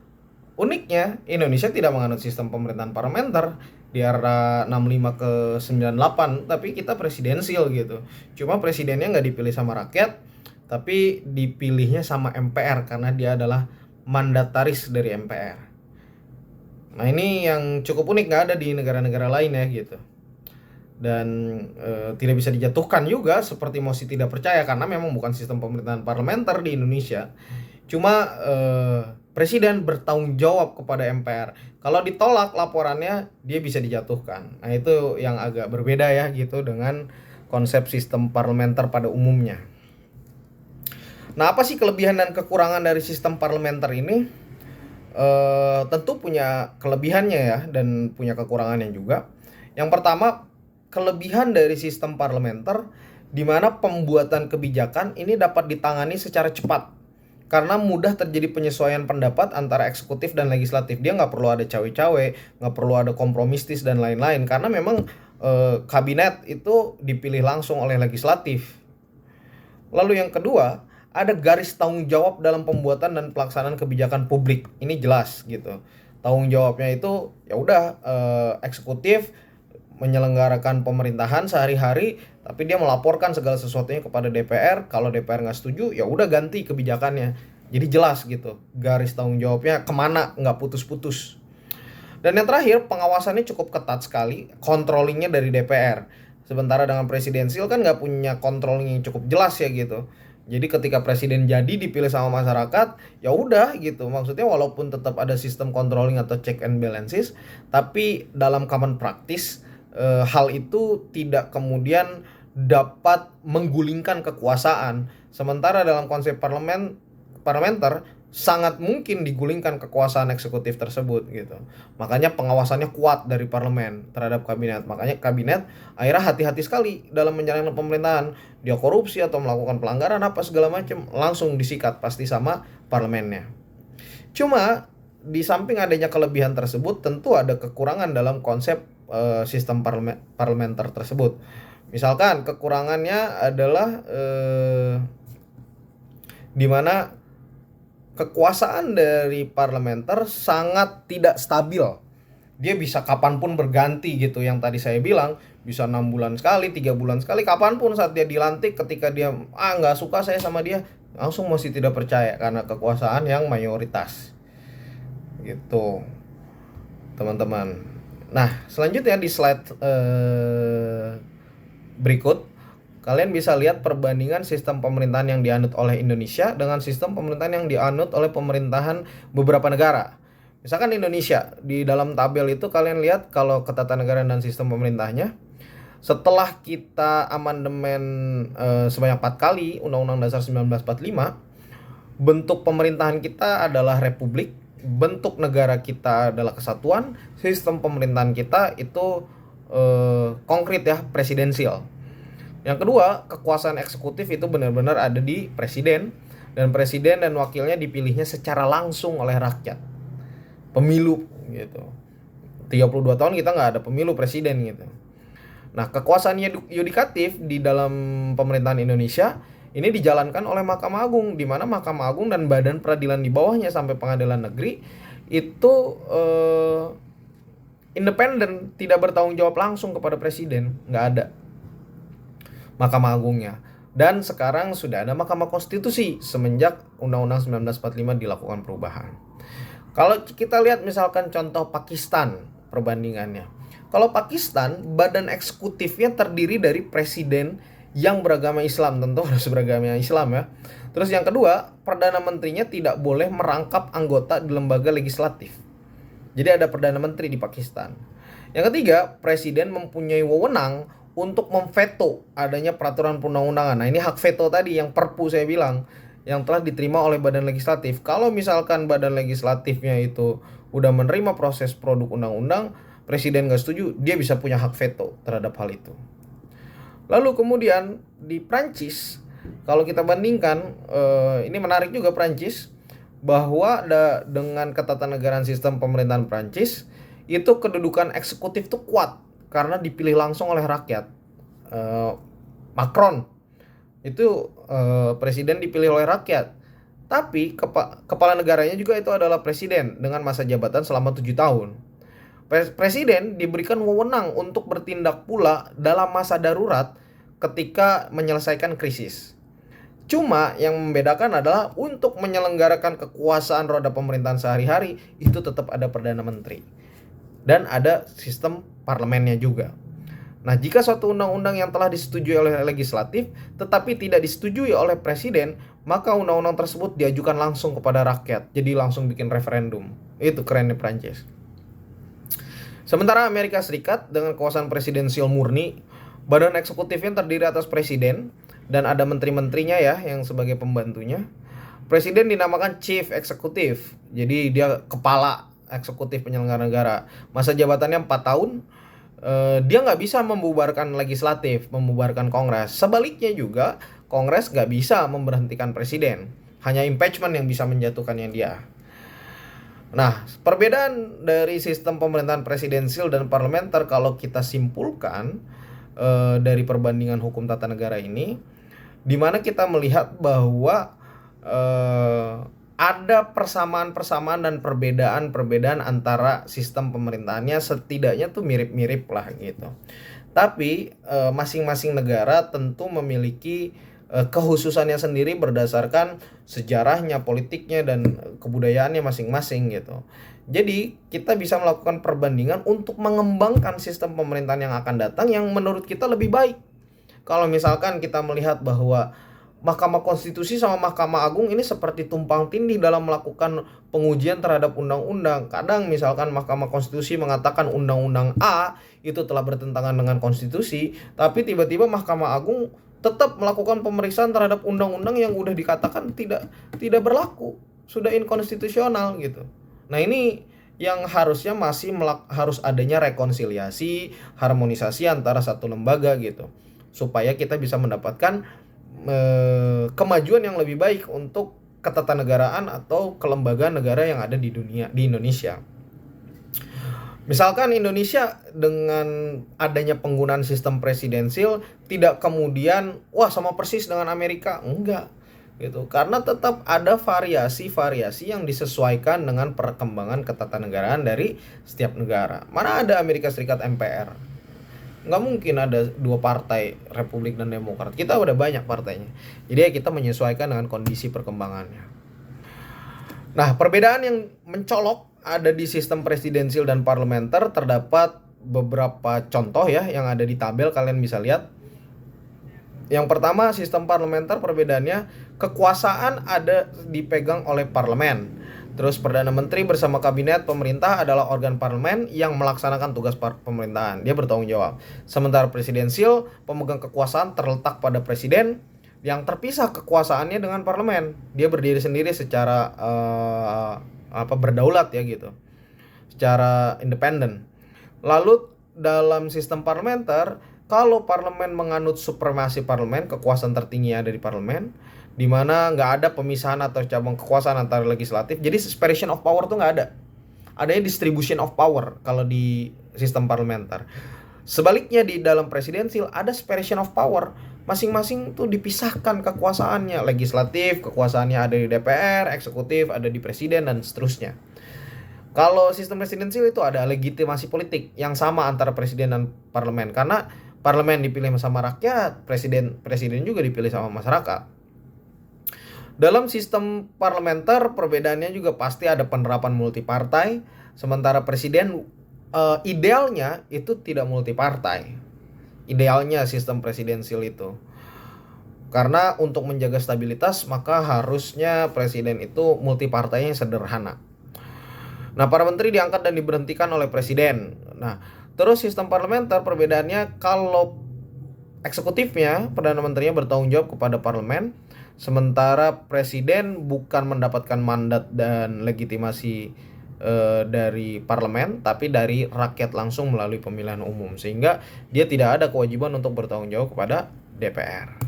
uniknya Indonesia tidak menganut sistem pemerintahan parlementer di era 65 ke 98, tapi kita presidensial gitu. Cuma presidennya nggak dipilih sama rakyat, tapi dipilihnya sama MPR karena dia adalah mandataris dari MPR. Nah, ini yang cukup unik, nggak ada di negara-negara lain ya gitu. Dan tidak bisa dijatuhkan juga seperti mosi tidak percaya karena memang bukan sistem pemerintahan parlementer di Indonesia. Cuma presiden bertanggung jawab kepada MPR. Kalau ditolak laporannya, dia bisa dijatuhkan. Nah, itu yang agak berbeda ya gitu dengan konsep sistem parlementer pada umumnya. Nah, apa sih kelebihan dan kekurangan dari sistem parlementer ini? Tentu punya kelebihannya ya dan punya kekurangannya juga. Yang pertama, kelebihan dari sistem parlementer di mana pembuatan kebijakan ini dapat ditangani secara cepat. Karena mudah terjadi penyesuaian pendapat antara eksekutif dan legislatif. Dia nggak perlu ada cawe-cawe, nggak perlu ada kompromistis dan lain-lain. Karena memang kabinet itu dipilih langsung oleh legislatif. Lalu yang kedua, ada garis tanggung jawab dalam pembuatan dan pelaksanaan kebijakan publik. Ini jelas gitu. Tanggung jawabnya itu ya udah eksekutif menyelenggarakan pemerintahan sehari-hari, tapi dia melaporkan segala sesuatunya kepada DPR. Kalau DPR nggak setuju, ya udah ganti kebijakannya. Jadi jelas gitu, garis tanggung jawabnya kemana, nggak putus-putus. Dan yang terakhir, pengawasannya cukup ketat sekali, controllingnya dari DPR. Sementara dengan presidensial kan nggak punya controlling yang cukup jelas ya gitu. Jadi ketika presiden jadi dipilih sama masyarakat, ya udah gitu. Maksudnya walaupun tetap ada sistem controlling atau check and balances, tapi dalam common practice hal itu tidak kemudian dapat menggulingkan kekuasaan. Sementara dalam konsep parlementer sangat mungkin digulingkan kekuasaan eksekutif tersebut gitu. Makanya pengawasannya kuat dari parlemen terhadap kabinet. Makanya kabinet akhirnya hati-hati sekali dalam menjalankan pemerintahan. Dia korupsi atau melakukan pelanggaran apa segala macam, langsung disikat pasti sama parlemennya. Cuma di samping adanya kelebihan tersebut, tentu ada kekurangan dalam konsep sistem parlementer tersebut. Misalkan kekurangannya adalah di mana kekuasaan dari parlementer sangat tidak stabil. Dia bisa kapanpun berganti gitu. Yang tadi saya bilang bisa 6 bulan sekali, 3 bulan sekali, kapanpun saat dia dilantik. Ketika dia nggak suka saya sama dia, langsung masih tidak percaya karena kekuasaan yang mayoritas gitu teman-teman. Nah, selanjutnya di slide berikut, kalian bisa lihat perbandingan sistem pemerintahan yang dianut oleh Indonesia dengan sistem pemerintahan yang dianut oleh pemerintahan beberapa negara. Misalkan Indonesia, di dalam tabel itu kalian lihat kalau ketatanegaraan dan sistem pemerintahnya, Setelah kita amandemen sebanyak 4 kali Undang-Undang Dasar 1945, bentuk pemerintahan kita adalah republik, bentuk negara kita adalah kesatuan, sistem pemerintahan kita itu konkret ya, presidensial. Yang kedua, kekuasaan eksekutif itu benar-benar ada di presiden, dan presiden dan wakilnya dipilihnya secara langsung oleh rakyat. Pemilu gitu. 32 tahun kita nggak ada pemilu presiden gitu. Nah, kekuasaan yudikatif di dalam pemerintahan Indonesia ini dijalankan oleh Mahkamah Agung, di mana Mahkamah Agung dan badan peradilan di bawahnya sampai pengadilan negeri itu independen, tidak bertanggung jawab langsung kepada presiden, nggak ada Mahkamah Agungnya. Dan sekarang sudah ada Mahkamah Konstitusi semenjak Undang-Undang 1945 dilakukan perubahan. Kalau kita lihat misalkan contoh Pakistan perbandingannya. Kalau Pakistan, badan eksekutifnya terdiri dari presiden yang beragama Islam, tentu harus beragama Islam ya. Terus yang kedua, Perdana Menterinya tidak boleh merangkap anggota di lembaga legislatif. Jadi ada Perdana Menteri di Pakistan. Yang ketiga, presiden mempunyai wewenang untuk memveto adanya peraturan perundang-undangan. Nah, ini hak veto tadi yang Perpu saya bilang, yang telah diterima oleh badan legislatif. Kalau misalkan badan legislatifnya itu udah menerima proses produk undang-undang, presiden nggak setuju, dia bisa punya hak veto terhadap hal itu. Lalu kemudian di Prancis, kalau kita bandingkan, ini menarik juga Prancis, bahwa dengan ketatanegaraan sistem pemerintahan Prancis, itu kedudukan eksekutif itu kuat karena dipilih langsung oleh rakyat. Macron itu presiden dipilih oleh rakyat, tapi kepala negaranya juga itu adalah presiden dengan masa jabatan selama 7 tahun. Presiden diberikan wewenang untuk bertindak pula dalam masa darurat ketika menyelesaikan krisis. Cuma yang membedakan adalah untuk menyelenggarakan kekuasaan roda pemerintahan sehari-hari itu tetap ada Perdana Menteri. Dan ada sistem parlemennya juga. Nah, jika suatu undang-undang yang telah disetujui oleh legislatif tetapi tidak disetujui oleh presiden, maka undang-undang tersebut diajukan langsung kepada rakyat. Jadi langsung bikin referendum. Itu kerennya Prancis. Sementara Amerika Serikat dengan kekuasaan presidensial murni, badan eksekutifnya terdiri atas presiden dan ada menteri-menterinya ya yang sebagai pembantunya. Presiden dinamakan Chief Executive, jadi dia kepala eksekutif penyelenggara negara. Masa jabatannya 4 tahun. Dia nggak bisa membubarkan legislatif, membubarkan kongres. Sebaliknya juga, kongres nggak bisa memberhentikan presiden. Hanya impeachment yang bisa menjatuhkannya dia. Nah, perbedaan dari sistem pemerintahan presidensial dan parlementer kalau kita simpulkan dari perbandingan hukum tata negara ini, di mana kita melihat bahwa ada persamaan-persamaan dan perbedaan-perbedaan antara sistem pemerintahannya, setidaknya tuh mirip-mirip lah gitu. Tapi masing-masing negara tentu memiliki kehususannya sendiri berdasarkan sejarahnya, politiknya, dan kebudayaannya masing-masing gitu. Jadi kita bisa melakukan perbandingan untuk mengembangkan sistem pemerintahan yang akan datang yang menurut kita lebih baik. Kalau misalkan kita melihat bahwa Mahkamah Konstitusi sama Mahkamah Agung ini seperti tumpang tindih dalam melakukan pengujian terhadap undang-undang. Kadang misalkan Mahkamah Konstitusi mengatakan undang-undang A itu telah bertentangan dengan konstitusi, tapi tiba-tiba Mahkamah Agung tetap melakukan pemeriksaan terhadap undang-undang yang udah dikatakan tidak berlaku, sudah inkonstitusional gitu. Nah, ini yang harusnya harus adanya rekonsiliasi, harmonisasi antara satu lembaga gitu, supaya kita bisa mendapatkan kemajuan yang lebih baik untuk ketatanegaraan atau kelembagaan negara yang ada di dunia, di Indonesia. Misalkan Indonesia dengan adanya penggunaan sistem presidensial tidak kemudian sama persis dengan Amerika, enggak gitu. Karena tetap ada variasi-variasi yang disesuaikan dengan perkembangan ketatanegaraan dari setiap negara. Mana ada Amerika Serikat MPR? Nggak mungkin ada 2 partai, Republik dan Demokrat. Kita udah banyak partainya. Jadi kita menyesuaikan dengan kondisi perkembangannya. Nah, perbedaan yang mencolok ada di sistem presidensial dan parlementer terdapat beberapa contoh ya yang ada di tabel, kalian bisa lihat. Yang pertama, sistem parlementer perbedaannya kekuasaan ada dipegang oleh parlemen, Terus Perdana Menteri bersama Kabinet Pemerintah adalah organ parlemen yang melaksanakan tugas pemerintahan. Dia bertanggung jawab. Sementara presidensial, pemegang kekuasaan terletak pada presiden yang terpisah kekuasaannya dengan parlemen. Dia berdiri sendiri secara berdaulat ya gitu. Secara independen. Lalu dalam sistem parlementer, kalau parlemen menganut supremasi parlemen, kekuasaan tertinggi ada di parlemen, di mana nggak ada pemisahan atau cabang kekuasaan antara legislatif. Jadi separation of power tuh nggak ada. Adanya distribution of power kalau di sistem parlementer. Sebaliknya di dalam presidensial ada separation of power. Masing-masing tuh dipisahkan kekuasaannya. Legislatif, kekuasaannya ada di DPR, eksekutif ada di presiden dan seterusnya. Kalau sistem presidensial itu ada legitimasi politik yang sama antara presiden dan parlemen. Karena parlemen dipilih sama rakyat, presiden juga dipilih sama masyarakat. Dalam sistem parlementer perbedaannya juga pasti ada penerapan multipartai, sementara presiden idealnya itu tidak multipartai. Idealnya sistem presidensial itu. Karena untuk menjaga stabilitas maka harusnya presiden itu multipartainya sederhana. Nah, para menteri diangkat dan diberhentikan oleh presiden. Nah, terus sistem parlementer perbedaannya kalau eksekutifnya, Perdana Menterinya bertanggung jawab kepada parlemen, sementara presiden bukan mendapatkan mandat dan legitimasi dari parlemen, tapi dari rakyat langsung melalui pemilihan umum, sehingga dia tidak ada kewajiban untuk bertanggung jawab kepada DPR.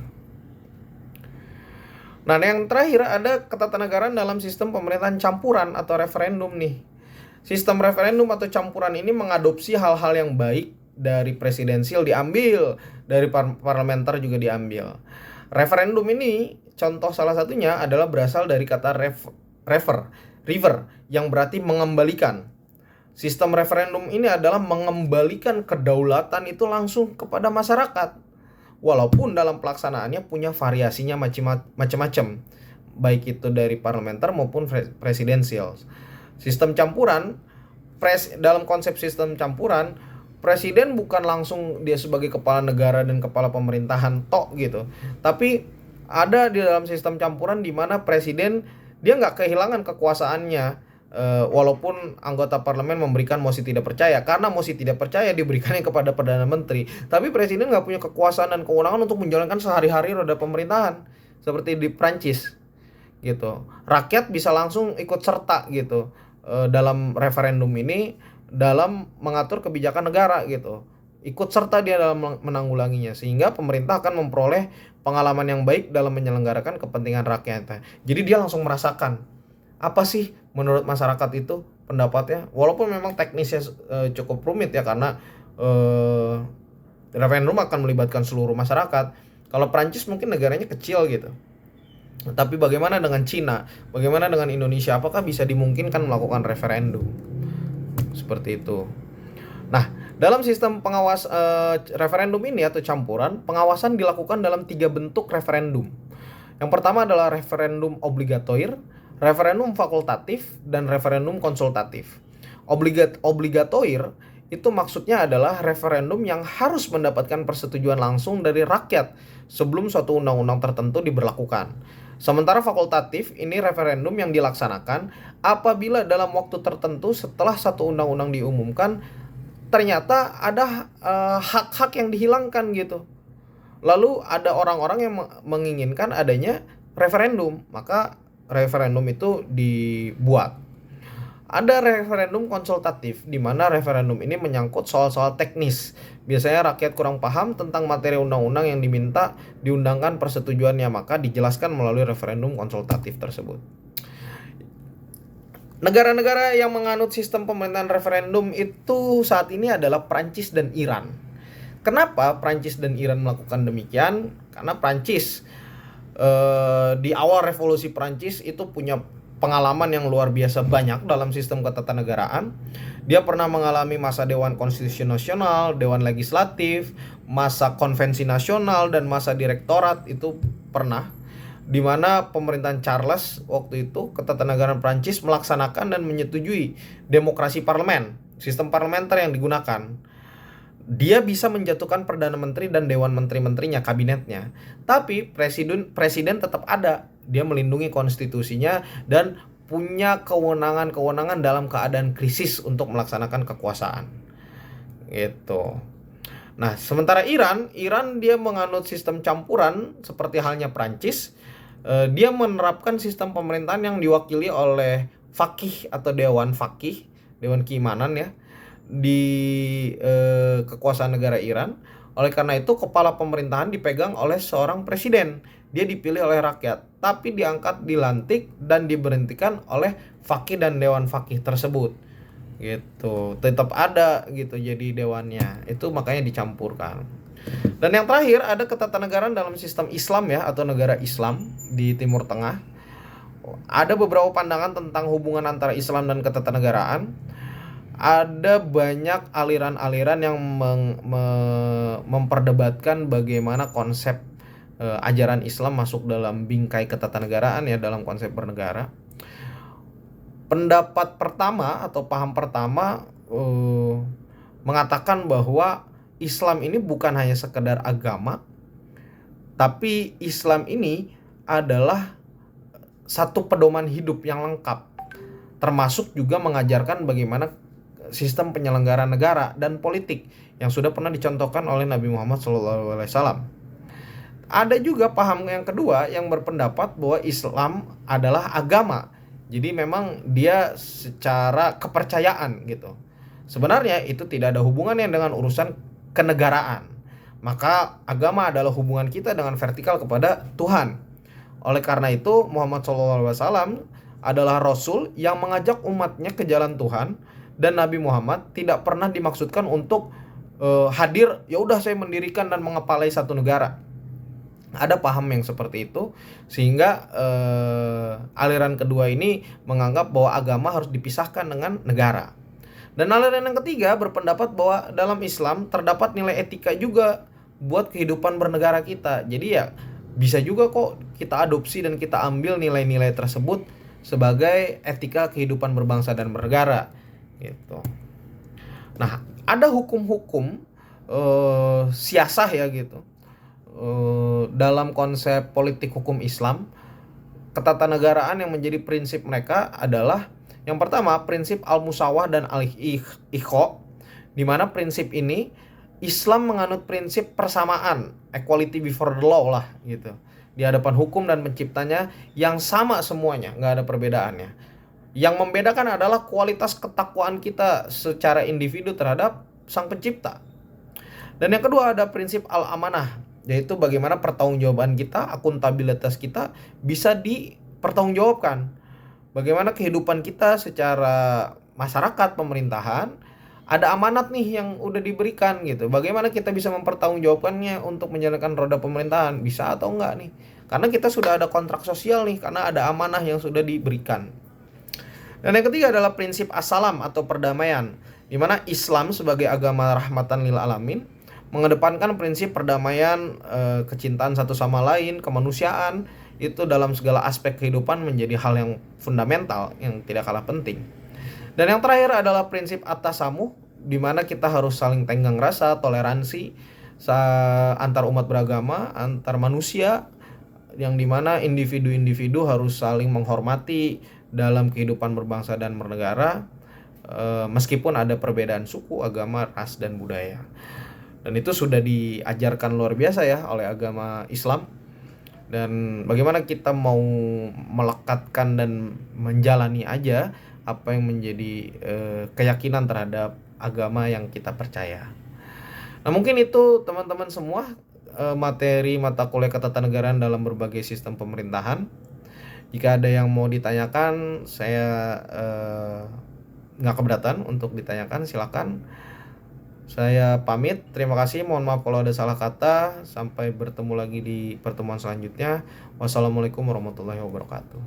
Nah, yang terakhir ada ketatanegaraan dalam sistem pemerintahan campuran atau referendum nih. Sistem referendum atau campuran ini mengadopsi hal-hal yang baik dari presidensial diambil, dari parlementer juga diambil. Referendum ini contoh salah satunya adalah berasal dari kata river yang berarti mengembalikan. Sistem referendum ini adalah mengembalikan kedaulatan itu langsung kepada masyarakat. Walaupun dalam pelaksanaannya punya variasinya macam-macam, baik itu dari parlementer maupun presidensial. Sistem campuran, dalam konsep sistem campuran, presiden bukan langsung dia sebagai kepala negara dan kepala pemerintahan tok gitu. Tapi ada di dalam sistem campuran di mana presiden dia nggak kehilangan kekuasaannya, walaupun anggota parlemen memberikan mosi tidak percaya. Karena mosi tidak percaya diberikannya kepada Perdana Menteri. Tapi presiden nggak punya kekuasaan dan kewenangan untuk menjalankan sehari-hari roda pemerintahan. Seperti di Prancis gitu. Rakyat bisa langsung ikut serta gitu dalam referendum ini, dalam mengatur kebijakan negara gitu. Ikut serta dia dalam menanggulanginya, sehingga pemerintah akan memperoleh pengalaman yang baik dalam menyelenggarakan kepentingan rakyat. Jadi dia langsung merasakan apa sih menurut masyarakat itu pendapatnya, walaupun memang teknisnya cukup rumit ya, karena referendum akan melibatkan seluruh masyarakat. Kalau Prancis mungkin negaranya kecil gitu. Tapi bagaimana dengan Cina? Bagaimana dengan Indonesia? Apakah bisa dimungkinkan melakukan referendum? Seperti itu. Nah, dalam sistem pengawas referendum ini atau campuran, pengawasan dilakukan dalam 3 bentuk referendum. Yang pertama adalah referendum obligatoir, referendum fakultatif, dan referendum konsultatif. Obligatoir itu maksudnya adalah referendum yang harus mendapatkan persetujuan langsung dari rakyat sebelum suatu undang-undang tertentu diberlakukan. Sementara fakultatif ini referendum yang dilaksanakan apabila dalam waktu tertentu setelah satu undang-undang diumumkan ternyata ada hak-hak yang dihilangkan gitu. Lalu ada orang-orang yang menginginkan adanya referendum, maka referendum itu dibuat. Ada referendum konsultatif, di mana referendum ini menyangkut soal-soal teknis. Biasanya rakyat kurang paham tentang materi undang-undang yang diminta diundangkan persetujuannya, maka dijelaskan melalui referendum konsultatif tersebut. Negara-negara yang menganut sistem pemerintahan referendum itu saat ini adalah Prancis dan Iran. Kenapa Prancis dan Iran melakukan demikian? Karena Prancis di awal revolusi Prancis itu punya pengalaman yang luar biasa banyak dalam sistem ketatanegaraan. Dia pernah mengalami masa Dewan Konstitusi Nasional, Dewan Legislatif, masa Konvensi Nasional, dan masa Direktorat itu pernah. Di mana pemerintahan Charles waktu itu, ketatanegaraan Prancis melaksanakan dan menyetujui demokrasi parlemen, sistem parlementer yang digunakan. Dia bisa menjatuhkan Perdana Menteri dan Dewan Menteri-menterinya, kabinetnya. Tapi presiden tetap ada. Dia melindungi konstitusinya dan punya kewenangan-kewenangan dalam keadaan krisis untuk melaksanakan kekuasaan. Gitu. Nah, sementara Iran dia menganut sistem campuran seperti halnya Prancis. Dia menerapkan sistem pemerintahan yang diwakili oleh fakih atau dewan fakih, dewan keimanan ya, di kekuasaan negara Iran. Oleh karena itu, kepala pemerintahan dipegang oleh seorang presiden. Dia dipilih oleh rakyat, tapi diangkat, dilantik, dan diberhentikan oleh fakih dan dewan fakih tersebut. Gitu, tetap ada gitu jadi dewannya, itu makanya dicampurkan. Dan yang terakhir ada ketatanegaraan dalam sistem Islam ya, atau negara Islam di Timur Tengah. Ada beberapa pandangan tentang hubungan antara Islam dan ketatanegaraan. Ada banyak aliran-aliran yang memperdebatkan bagaimana konsep ajaran Islam masuk dalam bingkai ketatanegaraan ya, dalam konsep bernegara. Pendapat pertama atau paham pertama mengatakan bahwa Islam ini bukan hanya sekedar agama, tapi Islam ini adalah satu pedoman hidup yang lengkap, termasuk juga mengajarkan bagaimana sistem penyelenggaraan negara dan politik yang sudah pernah dicontohkan oleh Nabi Muhammad SAW. Ada juga paham yang kedua yang berpendapat bahwa Islam adalah agama. Jadi memang dia secara kepercayaan gitu. Sebenarnya itu tidak ada hubungannya dengan urusan kenegaraan. Maka agama adalah hubungan kita dengan vertikal kepada Tuhan. Oleh karena itu Muhammad SAW adalah Rasul yang mengajak umatnya ke jalan Tuhan. Dan Nabi Muhammad tidak pernah dimaksudkan untuk hadir, ya udah saya mendirikan dan mengepalai satu negara. Ada paham yang seperti itu, sehingga aliran kedua ini menganggap bahwa agama harus dipisahkan dengan negara. Dan aliran yang ketiga berpendapat bahwa dalam Islam terdapat nilai etika juga buat kehidupan bernegara kita. Jadi ya bisa juga kok kita adopsi dan kita ambil nilai-nilai tersebut sebagai etika kehidupan berbangsa dan bernegara gitu. Nah, ada hukum-hukum siasah ya gitu. Dalam konsep politik hukum Islam, ketatanegaraan yang menjadi prinsip mereka adalah yang pertama prinsip al-musawah dan al-ikho, di mana prinsip ini Islam menganut prinsip persamaan, equality before the law lah gitu, di hadapan hukum dan penciptanya yang sama semuanya, nggak ada perbedaannya. Yang membedakan adalah kualitas ketakwaan kita secara individu terhadap sang pencipta. Dan yang kedua ada prinsip al-amanah, yaitu bagaimana pertanggungjawaban kita, akuntabilitas kita bisa dipertanggungjawabkan. Bagaimana kehidupan kita secara masyarakat, pemerintahan, ada amanat nih yang udah diberikan gitu. Bagaimana kita bisa mempertanggungjawabkannya untuk menjalankan roda pemerintahan, bisa atau enggak nih. Karena kita sudah ada kontrak sosial nih, karena ada amanah yang sudah diberikan. Dan yang ketiga adalah prinsip as-salam atau perdamaian, di mana Islam sebagai agama rahmatan lil alamin mengedepankan prinsip perdamaian, kecintaan satu sama lain, kemanusiaan, itu dalam segala aspek kehidupan menjadi hal yang fundamental yang tidak kalah penting. Dan yang terakhir adalah prinsip at-tasamuh, di mana kita harus saling tenggang rasa, toleransi antar umat beragama, antar manusia, yang dimana individu-individu harus saling menghormati dalam kehidupan berbangsa dan bernegara, meskipun ada perbedaan suku, agama, ras, dan budaya. Dan itu sudah diajarkan luar biasa ya oleh agama Islam. Dan bagaimana kita mau melekatkan dan menjalani aja apa yang menjadi keyakinan terhadap agama yang kita percaya. Nah, mungkin itu teman-teman semua materi mata kuliah ketatanegaraan dalam berbagai sistem pemerintahan. Jika ada yang mau ditanyakan, saya nggak keberatan untuk ditanyakan, silakan. Saya pamit, terima kasih, mohon maaf kalau ada salah kata. Sampai bertemu lagi di pertemuan selanjutnya. Wassalamualaikum warahmatullahi wabarakatuh.